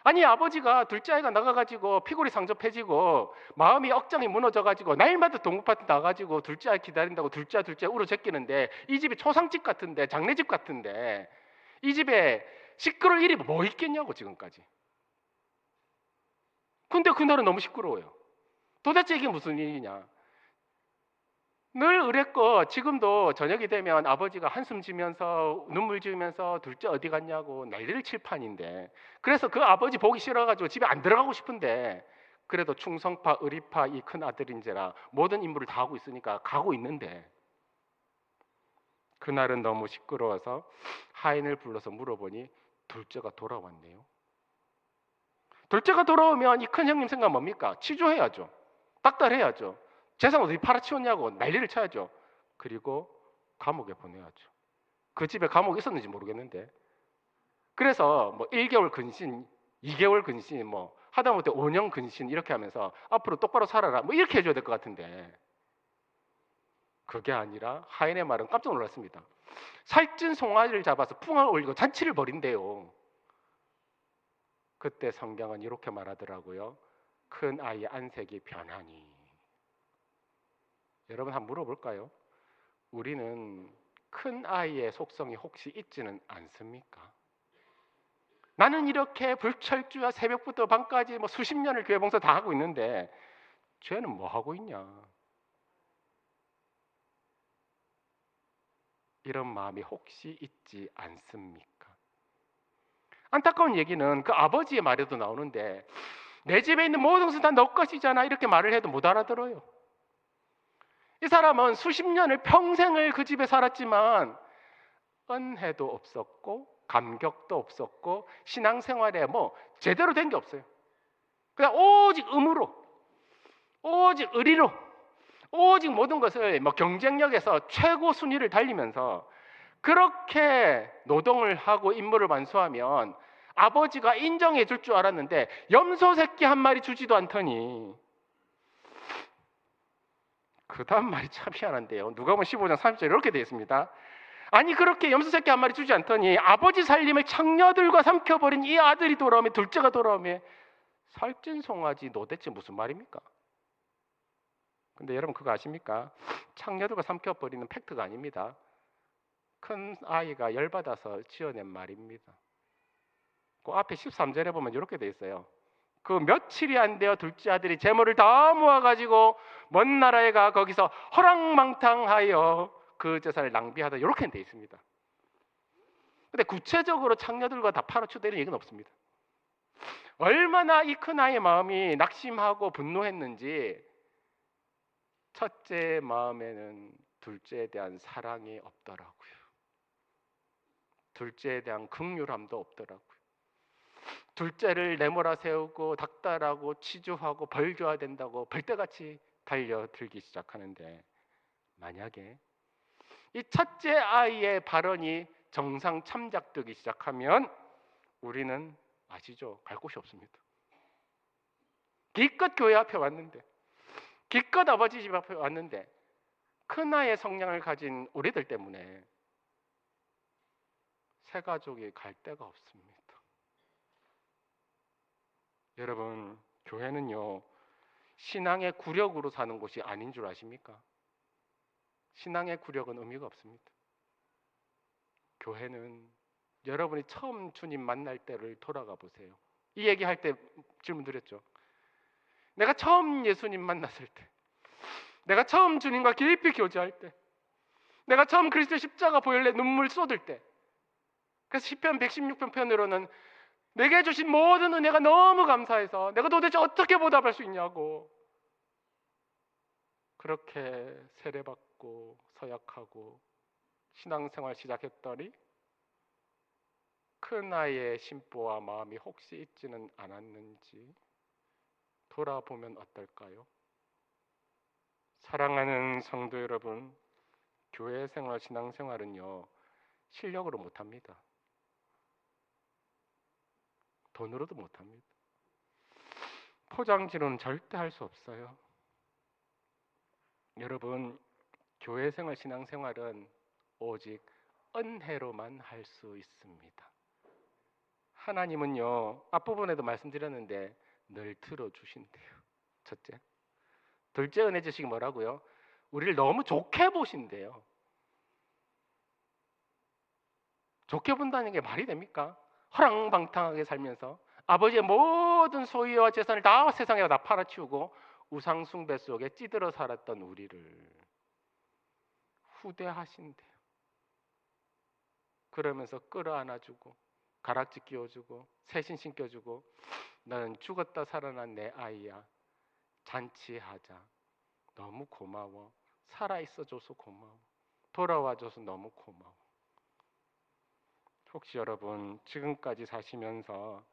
아니 아버지가 둘째 아이가 나가가지고 피골이 상접해지고 마음이 억장이 무너져가지고 날마다 동구파트 나가가지고 둘째 아이 기다린다고 둘째 울어 제끼는데 이 집이 초상집 같은데 장례집 같은데 이 집에 시끄러울 일이 뭐 있겠냐고 지금까지. 근데 그날은 너무 시끄러워요. 도대체 이게 무슨 일이냐. 늘 의뢰껏 지금도 저녁이 되면 아버지가 한숨 지면서 눈물 지으면서 둘째 어디 갔냐고 난리를 칠 판인데, 그래서 그 아버지 보기 싫어가지고 집에 안 들어가고 싶은데 그래도 충성파 의리파 이 큰 아들인지라 모든 임무를 다 하고 있으니까 가고 있는데, 그날은 너무 시끄러워서 하인을 불러서 물어보니 둘째가 돌아왔네요. 둘째가 돌아오면 이 큰 형님 생각 뭡니까? 치조해야죠. 닥달해야죠. 재산 어디 팔아치웠냐고 난리를 쳐야죠. 그리고 감옥에 보내야죠. 그 집에 감옥 있었는지 모르겠는데, 그래서 뭐 1개월 근신, 2개월 근신, 뭐 하다못해 5년 근신 이렇게 하면서 앞으로 똑바로 살아라 뭐 이렇게 해줘야 될 것 같은데, 그게 아니라 하인의 말은 깜짝 놀랐습니다. 살찐 송아지를 잡아서 풍을 올리고 잔치를 벌인대요. 그때 성경은 이렇게 말하더라고요. 큰 아이 안색이 변하니. 여러분 한번 물어볼까요? 우리는 큰 아이의 속성이 혹시 있지는 않습니까? 나는 이렇게 불철주야 새벽부터 밤까지 뭐 수십 년을 교회 봉사 다 하고 있는데 쟤는 뭐 하고 있냐? 이런 마음이 혹시 있지 않습니까? 안타까운 얘기는 그 아버지의 말에도 나오는데, 내 집에 있는 모든 것은 다 너 것이잖아 이렇게 말을 해도 못 알아들어요. 이 사람은 수십 년을 평생을 그 집에 살았지만 은혜도 없었고 감격도 없었고 신앙생활에 뭐 제대로 된 게 없어요. 그냥 오직 의무로, 오직 의리로, 오직 모든 것을 뭐 경쟁력에서 최고 순위를 달리면서 그렇게 노동을 하고 임무를 완수하면 아버지가 인정해 줄 줄 알았는데 염소 새끼 한 마리 주지도 않더니, 그 다음 말이 참 희한한데요. 누가복음 15장 30절 이렇게 되어 있습니다. 아니 그렇게 염소 새끼 한 마리 주지 않더니 아버지 살림을 창녀들과 삼켜버린 이 아들이 돌아오며 둘째가 돌아오며 살찐 송아지 도대체 무슨 말입니까? 근데 여러분 그거 아십니까? 창녀들과 삼켜버리는 팩트가 아닙니다. 큰 아이가 열받아서 지어낸 말입니다. 그 앞에 13절에 보면 이렇게 돼 있어요. 그 며칠이 안 되어 둘째 아들이 재물을 다 모아가지고 먼 나라에 가 거기서 허랑망탕하여 그 재산을 낭비하다 이렇게 돼 있습니다. 근데 구체적으로 창녀들과 다 팔아치우다는 얘기는 없습니다. 얼마나 이 큰 아이의 마음이 낙심하고 분노했는지 첫째의 마음에는 둘째에 대한 사랑이 없더라고요. 둘째에 대한 긍휼함도 없더라고요. 둘째를 내몰아 세우고 닥달하고 치주하고 벌 줘야 된다고 벌떼같이 달려들기 시작하는데, 만약에 이 첫째 아이의 발언이 정상 참작되기 시작하면 우리는 아시죠? 갈 곳이 없습니다. 기껏 교회 앞에 왔는데, 기껏 아버지 집 앞에 왔는데 큰아이의 성향을 가진 우리들 때문에 새 가족이 갈 데가 없습니다. 여러분, 교회는요 신앙의 구력으로 사는 곳이 아닌 줄 아십니까? 신앙의 구력은 의미가 없습니다. 교회는 여러분이 처음 주님 만날 때를 돌아가 보세요. 이 얘기할 때 질문 드렸죠. 내가 처음 예수님 만났을 때, 내가 처음 주님과 깊이 교제할 때, 내가 처음 그리스도 십자가 보혈내 눈물 쏟을 때, 그래서 시편 116편 편으로는 내게 주신 모든 은혜가 너무 감사해서 내가 도대체 어떻게 보답할 수 있냐고 그렇게 세례받고 서약하고 신앙생활 시작했더니 큰 아이의 심보와 마음이 혹시 있지는 않았는지 돌아보면 어떨까요? 사랑하는 성도 여러분, 교회 생활, 신앙생활은요 실력으로 못합니다. 돈으로도 못합니다. 포장지로는 절대 할 수 없어요. 여러분, 교회 생활, 신앙생활은 오직 은혜로만 할 수 있습니다. 하나님은요 앞부분에도 말씀드렸는데 늘 들어주신대요. 첫째. 둘째 은혜 주식이 뭐라고요? 우리를 너무 좋게 보신대요. 좋게 본다는 게 말이 됩니까? 허랑방탕하게 살면서 아버지의 모든 소유와 재산을 다 세상에 다 팔아치우고 우상 숭배 속에 찌들어 살았던 우리를 후대하신대요. 그러면서 끌어안아주고 가락지 끼워주고 새신 신겨주고 너는 죽었다 살아난 내 아이야. 잔치하자. 너무 고마워. 살아있어줘서 고마워. 돌아와줘서 너무 고마워. 혹시 여러분 지금까지 사시면서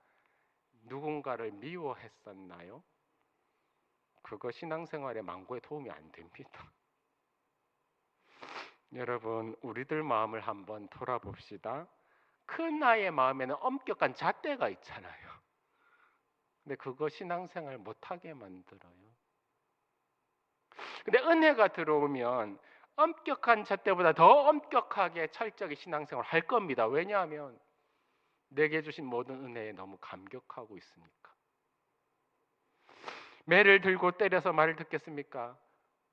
누군가를 미워했었나요? 그거 신앙생활의 망고에 도움이 안 됩니다. 여러분 우리들 마음을 한번 돌아봅시다. 큰 아이의 마음에는 엄격한 잣대가 있잖아요. 근데 그거 신앙생활 못하게 만들어요. 근데 은혜가 들어오면 엄격한 잣대보다 더 엄격하게 철저하게 신앙생활을 할 겁니다. 왜냐하면 내게 주신 모든 은혜에 너무 감격하고 있으니까. 매를 들고 때려서 말을 듣겠습니까?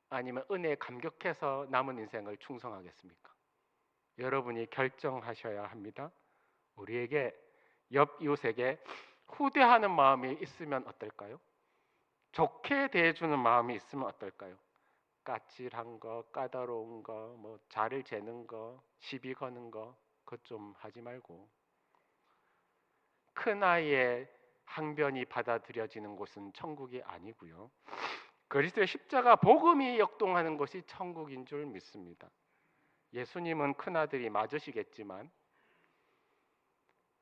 아니면 은혜에 감격해서 남은 인생을 충성하겠습니까? 여러분이 결정하셔야 합니다. 우리에게 옆 이웃에게 후대하는 마음이 있으면 어떨까요? 좋게 대해주는 마음이 있으면 어떨까요? 까칠한 거, 까다로운 거, 뭐 자를 재는 거, 시비 거는 거, 그것 좀 하지 말고 큰 아이의 항변이 받아들여지는 곳은 천국이 아니고요. 그리스도의 십자가 복음이 역동하는 것이 천국인 줄 믿습니다. 예수님은 큰아들이 맞으시겠지만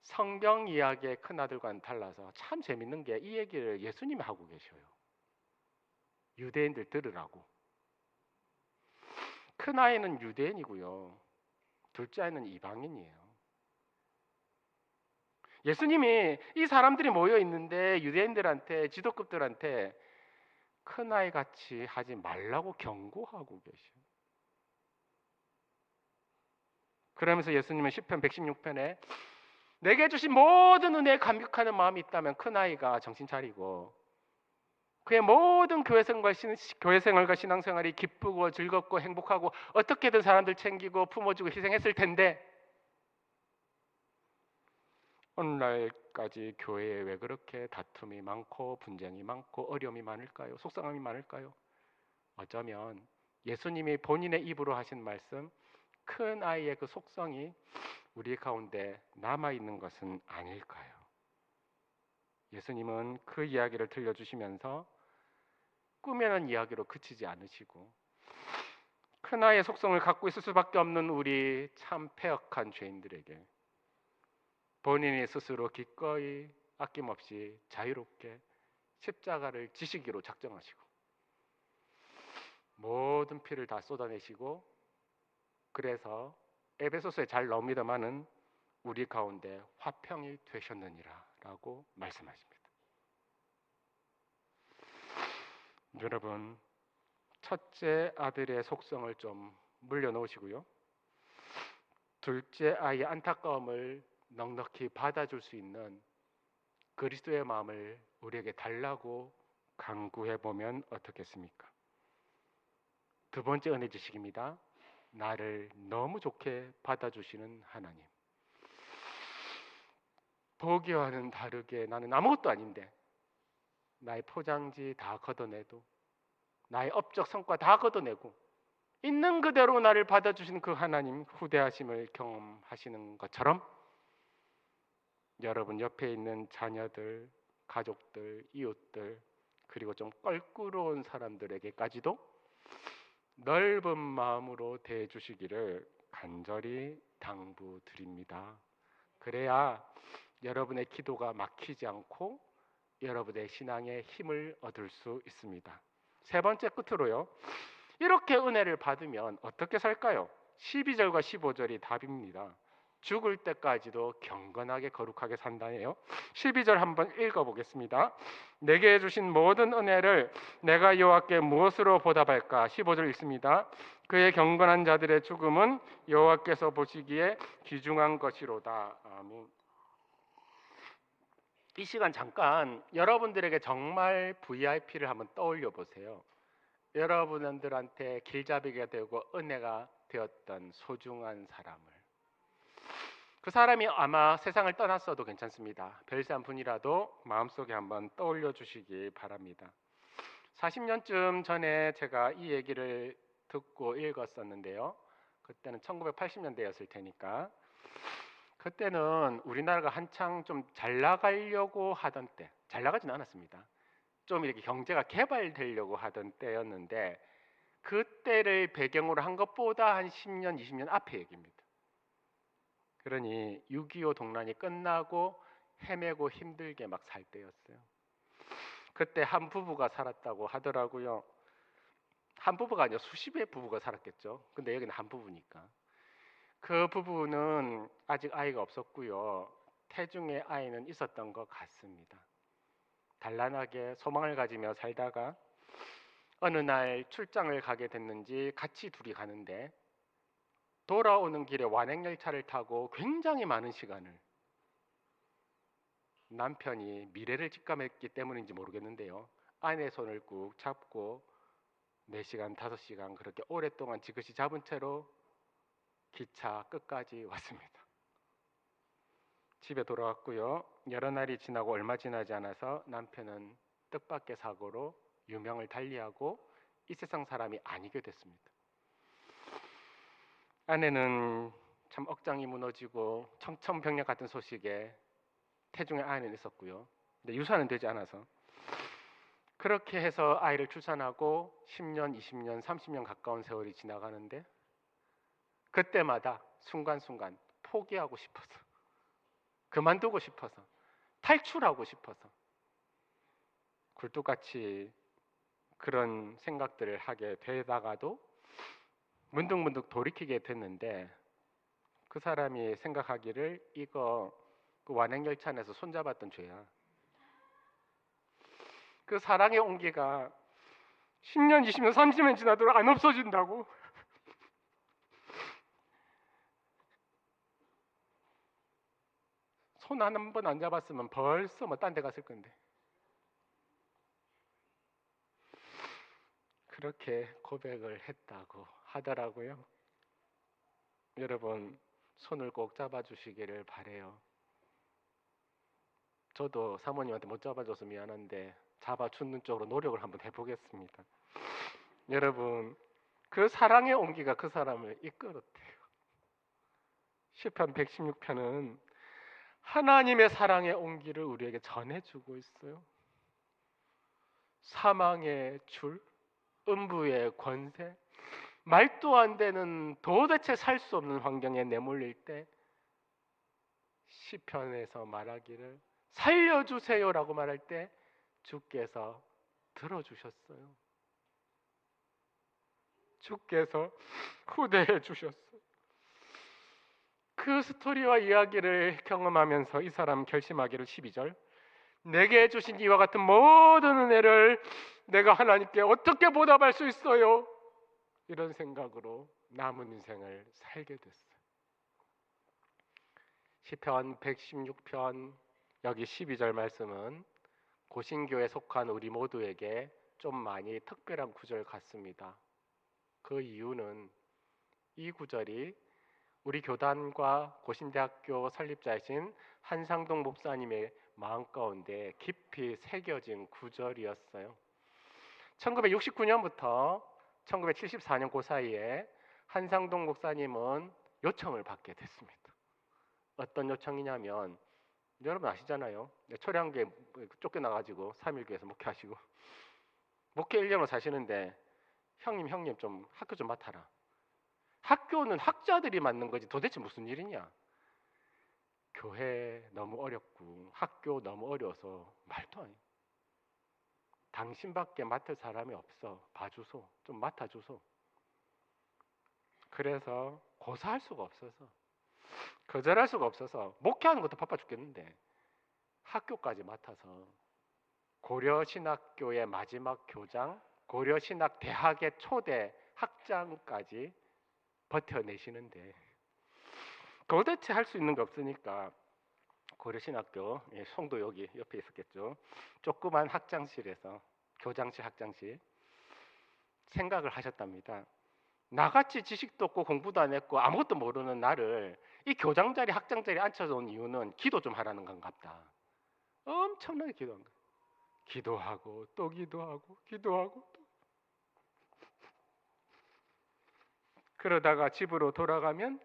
성경 이야기의 큰아들과는 달라서 참 재밌는 게 이 얘기를 예수님이 하고 계셔요. 유대인들 들으라고. 큰아이는 유대인이고요. 둘째 아이는 이방인이에요. 예수님이 이 사람들이 모여 있는데 유대인들한테 지도급들한테 큰아이 같이 하지 말라고 경고하고 계셔요. 그러면서 예수님은 시편 116편에 내게 주신 모든 은혜에 감격하는 마음이 있다면 큰아이가 정신 차리고 그의 모든 교회생활과 신앙생활이 기쁘고 즐겁고 행복하고 어떻게든 사람들 챙기고 품어주고 희생했을 텐데 오늘날까지 교회에 왜 그렇게 다툼이 많고 분쟁이 많고 어려움이 많을까요? 속상함이 많을까요? 어쩌면 예수님이 본인의 입으로 하신 말씀 큰 아이의 그 속성이 우리 가운데 남아있는 것은 아닐까요? 예수님은 그 이야기를 들려주시면서 꾸며낸 이야기로 그치지 않으시고 큰아이의 속성을 갖고 있을 수밖에 없는 우리 참 패역한 죄인들에게 본인이 스스로 기꺼이 아낌없이 자유롭게 십자가를 지시기로 작정하시고 모든 피를 다 쏟아내시고 그래서 에베소서에 잘 나옵니다마는 우리 가운데 화평이 되셨느니라 라고 말씀하십니다. 여러분 첫째 아들의 속성을 좀 물려놓으시고요. 둘째 아이의 안타까움을 넉넉히 받아줄 수 있는 그리스도의 마음을 우리에게 달라고 간구해 보면 어떻겠습니까? 두 번째 은혜 지식입니다. 나를 너무 좋게 받아주시는 하나님. 보기와는 다르게 나는 아무것도 아닌데 나의 포장지 다 걷어내도 나의 업적 성과 다 걷어내고 있는 그대로 나를 받아주시는 그 하나님 후대하심을 경험하시는 것처럼 여러분 옆에 있는 자녀들, 가족들, 이웃들 그리고 좀 껄끄러운 사람들에게까지도 넓은 마음으로 대해주시기를 간절히 당부드립니다. 그래야 여러분의 기도가 막히지 않고 여러분의 신앙에 힘을 얻을 수 있습니다. 세 번째 끝으로요. 이렇게 은혜를 받으면 어떻게 살까요? 12절과 15절이 답입니다. 죽을 때까지도 경건하게 거룩하게 산다네요. 12절 한번 읽어보겠습니다. 내게 주신 모든 은혜를 내가 여호와께 무엇으로 보답할까? 15절 읽습니다. 그의 경건한 자들의 죽음은 여호와께서 보시기에 귀중한 것이로다. 아멘. 이 시간 잠깐 여러분들에게 정말 VIP를 한번 떠올려 보세요. 여러분들한테 길잡이가 되고 은혜가 되었던 소중한 사람을 그 사람이 아마 세상을 떠났어도 괜찮습니다. 별세 한 분이라도 마음속에 한번 떠올려 주시기 바랍니다. 40년쯤 전에 제가 이 얘기를 듣고 읽었었는데요. 그때는 1980년대였을 테니까. 그때는 우리나라가 한창 좀 잘 나가려고 하던 때, 잘 나가지는 않았습니다. 좀 이렇게 경제가 개발되려고 하던 때였는데, 그때를 배경으로 한 것보다 한 10년, 20년 앞의 얘기입니다. 그러니 6.25 동란이 끝나고 헤매고 힘들게 막 살 때였어요. 그때 한 부부가 살았다고 하더라고요. 한 부부가 아니라 수십의 부부가 살았겠죠. 근데 여기는 한 부부니까. 그 부부는 아직 아이가 없었고요. 태중의 아이는 있었던 것 같습니다. 단란하게 소망을 가지며 살다가 어느 날 출장을 가게 됐는지 같이 둘이 가는데 돌아오는 길에 완행열차를 타고 굉장히 많은 시간을 남편이 미래를 직감했기 때문인지 모르겠는데요. 아내의 손을 꾹 잡고 4시간, 5시간 그렇게 오랫동안 지그시 잡은 채로 기차 끝까지 왔습니다. 집에 돌아왔고요. 여러 날이 지나고 얼마 지나지 않아서 남편은 뜻밖의 사고로 유명을 달리하고 이 세상 사람이 아니게 됐습니다. 아내는 참 억장이 무너지고 청천벽력 같은 소식에 태중의 아이는 있었고요. 근데 유산은 되지 않아서 그렇게 해서 아이를 출산하고 10년, 20년, 30년 가까운 세월이 지나가는데 그때마다 순간순간 포기하고 싶어서, 그만두고 싶어서, 탈출하고 싶어서 굴뚝같이 그런 생각들을 하게 되다가도 문득문득 돌이키게 됐는데 그 사람이 생각하기를 이거 그 완행열차 안에서 손잡았던 죄야. 그 사랑의 온기가 10년, 20년, 30년 지나도록 안 없어진다고. 손 한 번 안 잡았으면 벌써 뭐 딴 데 갔을 건데. 그렇게 고백을 했다고 하더라고요. 여러분 손을 꼭 잡아주시기를 바래요. 저도 사모님한테 못 잡아줘서 미안한데 잡아주는 쪽으로 노력을 한번 해보겠습니다. 여러분 그 사랑의 온기가 그 사람을 이끌었대요. 시편 116편은 하나님의 사랑의 온기를 우리에게 전해주고 있어요. 사망의 줄, 음부의 권세, 말도 안 되는 도대체 살 수 없는 환경에 내몰릴 때 시편에서 말하기를 살려주세요라고 말할 때 주께서 들어주셨어요. 주께서 후대해 주셨어요. 그 스토리와 이야기를 경험하면서 이 사람 결심하기를 12절 내게 주신 이와 같은 모든 은혜를 내가 하나님께 어떻게 보답할 수 있어요? 이런 생각으로 남은 인생을 살게 됐어요. 시편 116편 여기 12절 말씀은 고신교에 속한 우리 모두에게 좀 많이 특별한 구절 같습니다. 그 이유는 이 구절이 우리 교단과 고신대학교 설립자이신 한상동 목사님의 마음 가운데 깊이 새겨진 구절이었어요. 1969년부터 1974년 그 사이에 한상동 목사님은 요청을 받게 됐습니다. 어떤 요청이냐면 여러분 아시잖아요. 초량교에 쫓겨나가지고 3.1교에서 목회하시고 목회 1년을 사시는데 형님 좀 학교 좀 맡아라. 학교는 학자들이 맡는 거지 도대체 무슨 일이냐. 교회 너무 어렵고 학교 너무 어려워서 말도 안 해. 당신밖에 맡을 사람이 없어. 봐주소. 좀 맡아주소. 그래서 고사할 수가 없어서 거절할 수가 없어서 목회하는 것도 바빠 죽겠는데 학교까지 맡아서 고려신학교의 마지막 교장, 고려신학대학의 초대 학장까지 버텨내시는데 도대체 할 수 있는 게 없으니까 고려신학교 송도 여기 옆에 있었겠죠. 조그만 학장실에서 교장실 학장실 생각을 하셨답니다. 나같이 지식도 없고 공부도 안 했고 아무것도 모르는 나를 이 교장 자리, 학장 자리 앉혀서 온 이유는 기도 좀 하라는 건갑다. 엄청나게 기도한 거예요. 기도하고 또 기도하고 기도하고 또. 그러다가 집으로 돌아가면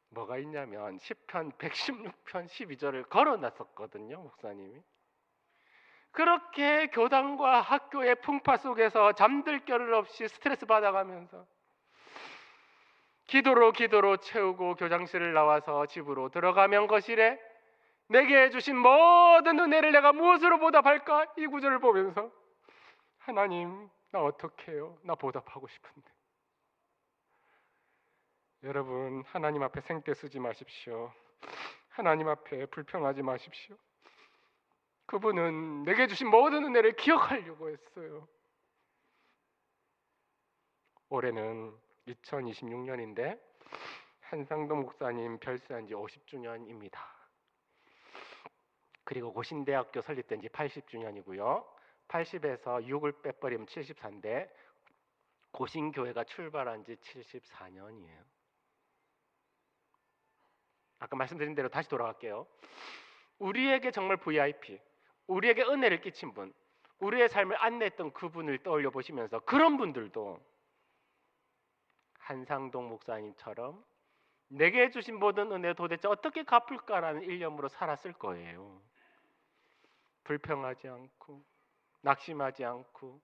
뭐가 있냐면 시편 116편 12절을 걸어놨었거든요, 목사님이. 그렇게 교당과 학교의 풍파 속에서 잠들 겨를 없이 스트레스 받아가면서 기도로 채우고 교장실을 나와서 집으로 들어가면 거실에 내게 주신 모든 은혜를 내가 무엇으로 보답할까? 이 구절을 보면서 하나님, 나 어떻게 해요? 나 보답하고 싶은데. 여러분, 하나님 앞에 생떼 쓰지 마십시오. 하나님 앞에 불평하지 마십시오. 그분은 내게 주신 모든 은혜를 기억하려고 했어요. 올해는 2026년인데 한상동 목사님 별세한 지 50주년입니다. 그리고 고신대학교 설립된 지 80주년이고요. 80에서 6을 빼버리면 74인데 고신교회가 출발한 지 74년이에요. 아까 말씀드린 대로 다시 돌아갈게요. 우리에게 정말 VIP, 우리에게 은혜를 끼친 분, 우리의 삶을 안내했던 그분을 떠올려 보시면서 그런 분들도 한상동 목사님처럼 내게 주신 모든 은혜 도대체 어떻게 갚을까라는 일념으로 살았을 거예요. 불평하지 않고 낙심하지 않고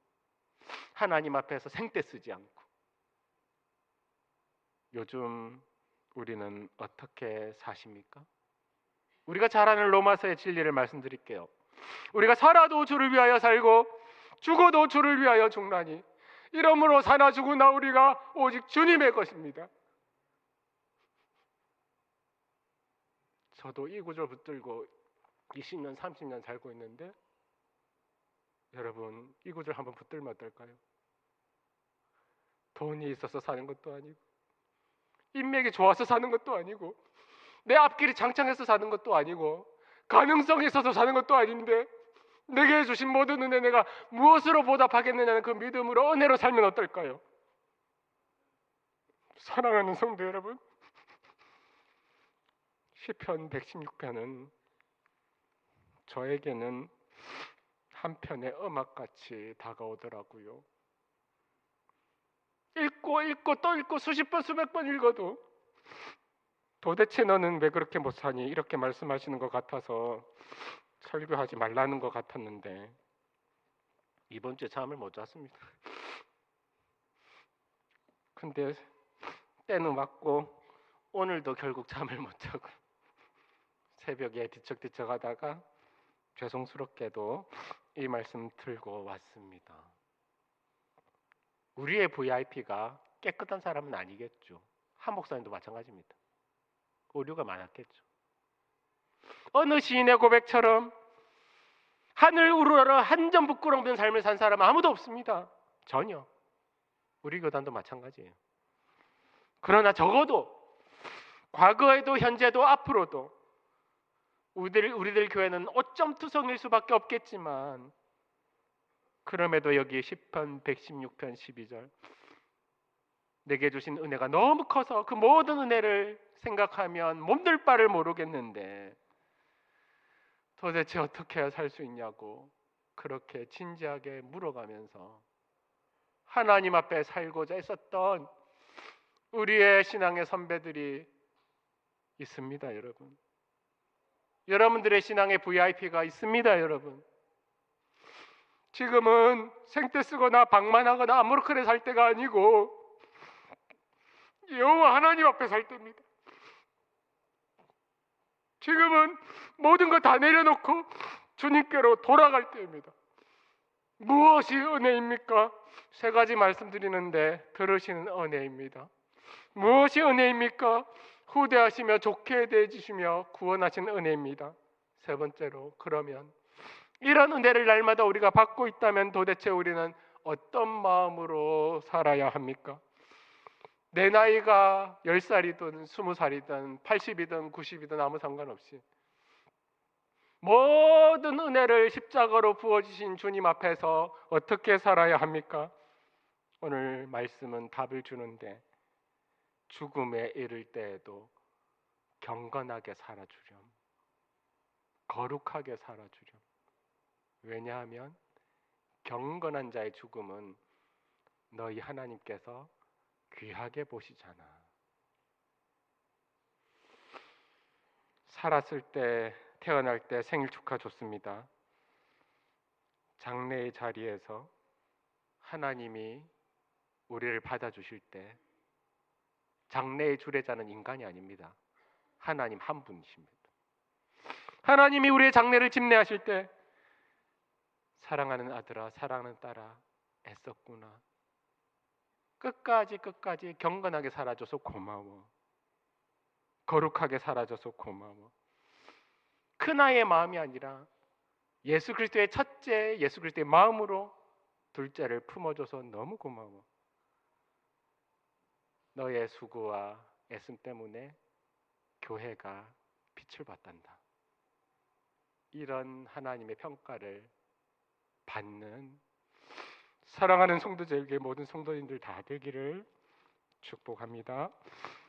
하나님 앞에서 생떼 쓰지 않고. 요즘 우리는 어떻게 사십니까? 우리가 잘 아는 로마서의 진리를 말씀드릴게요. 우리가 살아도 주를 위하여 살고 죽어도 주를 위하여 죽나니 이러므로 사나 죽으나 우리가 오직 주님의 것입니다. 저도 이 구절 붙들고 20년, 30년 살고 있는데 여러분, 이 구절 한번 붙들면 어떨까요? 돈이 있어서 사는 것도 아니고 인맥이 좋아서 사는 것도 아니고 내 앞길이 장창해서 사는 것도 아니고 가능성이 있어서 사는 것도 아닌데 내게 주신 모든 은혜 내가 무엇으로 보답하겠느냐는 그 믿음으로 은혜로 살면 어떨까요? 사랑하는 성도 여러분, 시편 116편은 저에게는 한 편의 음악같이 다가오더라고요. 읽고 또 읽고 수십 번 수백 번 읽어도 도대체 너는 왜 그렇게 못 사니? 이렇게 말씀하시는 것 같아서 설교하지 말라는 것 같았는데 이번 주에 잠을 못 잤습니다. 근데 때는 왔고 오늘도 결국 잠을 못 자고 새벽에 뒤척뒤척 하다가 죄송스럽게도 이 말씀 들고 왔습니다. 우리의 VIP가 깨끗한 사람은 아니겠죠. 한 목사님도 마찬가지입니다. 오류가 많았겠죠. 어느 시인의 고백처럼 하늘 우러러 한 점 부끄러운 삶을 산 사람은 아무도 없습니다. 전혀. 우리 교단도 마찬가지예요. 그러나 적어도 과거에도 현재도 앞으로도 우리들 교회는 오점투성일 수밖에 없겠지만 그럼에도 여기 시편 116편 12절 내게 주신 은혜가 너무 커서 그 모든 은혜를 생각하면 몸둘 바를 모르겠는데 도대체 어떻게 해야 살 수 있냐고 그렇게 진지하게 물어가면서 하나님 앞에 살고자 했었던 우리의 신앙의 선배들이 있습니다, 여러분. 여러분들의 신앙의 VIP가 있습니다, 여러분. 지금은 생떼 쓰거나 방만하거나 아무렇게나 살 때가 아니고 여호와 하나님 앞에 살 때입니다. 지금은 모든 것 다 내려놓고 주님께로 돌아갈 때입니다. 무엇이 은혜입니까? 세 가지 말씀드리는데 들으시는 은혜입니다. 무엇이 은혜입니까? 후대하시며 좋게 대해주시며 구원하신 은혜입니다. 세 번째로, 그러면 이런 은혜를 날마다 우리가 받고 있다면 도대체 우리는 어떤 마음으로 살아야 합니까? 내 나이가 10살이든 20살이든 80이든 90이든 아무 상관없이 모든 은혜를 십자가로 부어주신 주님 앞에서 어떻게 살아야 합니까? 오늘 말씀은 답을 주는데 죽음에 이를 때에도 경건하게 살아주렴. 거룩하게 살아주렴. 왜냐하면 경건한 자의 죽음은 너희 하나님께서 귀하게 보시잖아. 살았을 때, 태어날 때 생일 축하 좋습니다. 장래의 자리에서 하나님이 우리를 받아주실 때 장래의 주례자는 인간이 아닙니다. 하나님 한 분이십니다. 하나님이 우리의 장래를 집례하실 때 사랑하는 아들아, 사랑하는 딸아, 애썼구나. 끝까지 경건하게 살아줘서 고마워. 거룩하게 살아줘서 고마워. 큰아이의 마음이 아니라 예수 그리스도의 첫째, 예수 그리스도의 마음으로 둘째를 품어줘서 너무 고마워. 너의 수고와 애씀 때문에 교회가 빛을 발한다. 이런 하나님의 평가를 받는 사랑하는 성도들에게 모든 성도님들 다 되기를 축복합니다.